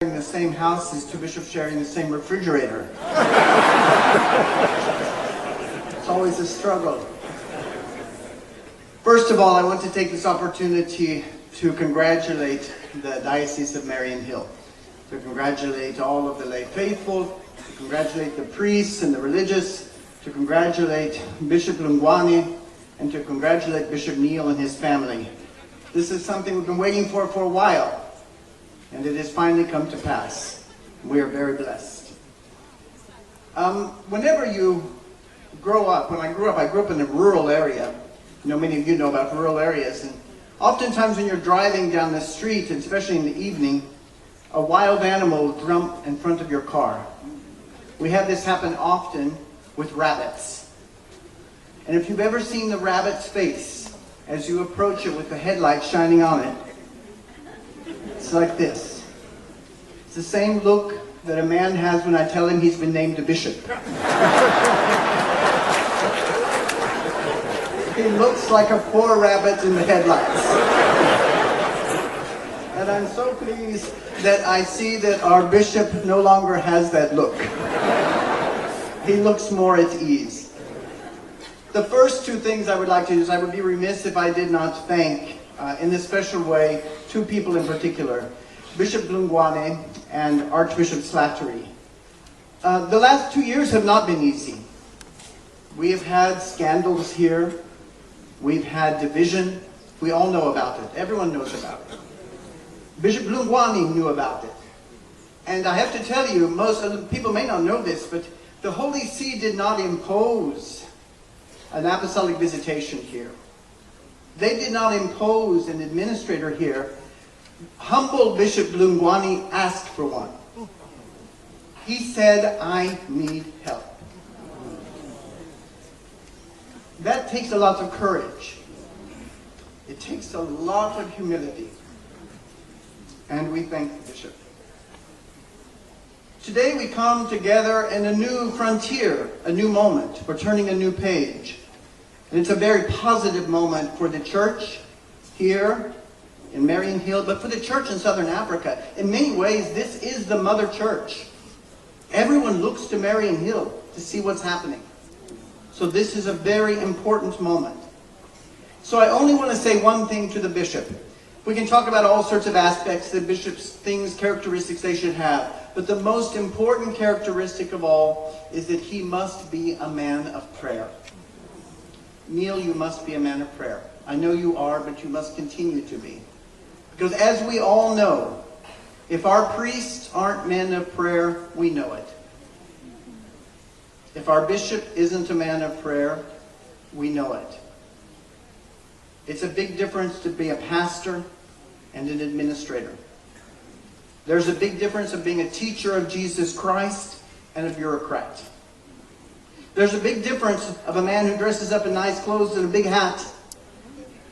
In the same house as two bishops sharing the same refrigerator. It's always a struggle. First of all, I want to take this opportunity to congratulate the Diocese of Mariannhill, to congratulate all of the lay faithful, to congratulate the priests and the religious, to congratulate Bishop Lungwani, and to congratulate Bishop Neil and his family. This is something we've been waiting for a while, and it has finally come to pass. We are very blessed. Whenever you grow up, when I grew up in a rural area. You know, many of you know about rural areas, and oftentimes when you're driving down the street, and especially in the evening, a wild animal will jump in front of your car. We have this happen often with rabbits. And if you've ever seen the rabbit's face as you approach it with the headlight shining on it, it's like this. It's the same look that a man has when I tell him he's been named a bishop. He looks like a poor rabbit in the headlights. And I'm so pleased that I see that our bishop no longer has that look. He looks more at ease. The first two things I would like to do is I would be remiss if I did not thank, in this special way, two people in particular, Bishop Lungwane and Archbishop Slattery. The last 2 years have not been easy. We have had scandals here. We've had division. We all know about it. Everyone knows about it. Bishop Lungwane knew about it. And I have to tell you, most of the people may not know this, but the Holy See did not impose an apostolic visitation here. They did not impose an administrator here. Humble Bishop Lungwane asked for one. He said, I need help. That takes a lot of courage. It takes a lot of humility. And we thank the bishop. Today we come together in a new frontier, a new moment. We're turning a new page. And it's a very positive moment for the church here in Mariannhill, but for the church in Southern Africa. In many ways, this is the mother church. Everyone looks to Mariannhill to see what's happening. So this is a very important moment. So I only want to say one thing to the bishop. We can talk about all sorts of aspects, the bishop's things, characteristics they should have. But the most important characteristic of all is that he must be a man of prayer. Neil, you must be a man of prayer. I know you are, but you must continue to be. Because as we all know, if our priests aren't men of prayer, we know it. If our bishop isn't a man of prayer, we know it. It's a big difference to be a pastor and an administrator. There's a big difference of being a teacher of Jesus Christ and a bureaucrat. There's a big difference of a man who dresses up in nice clothes and a big hat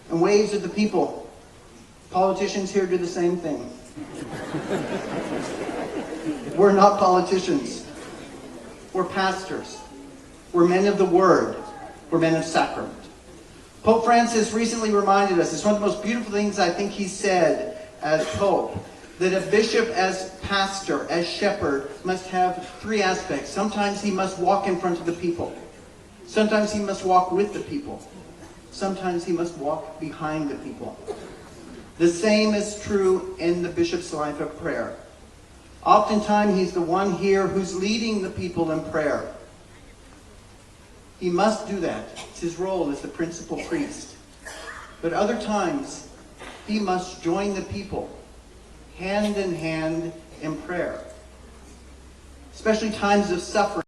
and waves at the people. Politicians here do the same thing. We're not politicians. We're pastors. We're men of the word. We're men of sacrament. Pope Francis recently reminded us, it's one of the most beautiful things I think he said as Pope, that a bishop as pastor, as shepherd, must have three aspects. Sometimes he must walk in front of the people. Sometimes he must walk with the people. Sometimes he must walk behind the people. The same is true in the bishop's life of prayer. Oftentimes he's the one here who's leading the people in prayer. He must do that. It's his role as the principal priest. But other times, he must join the people, hand in hand in prayer. Especially times of suffering.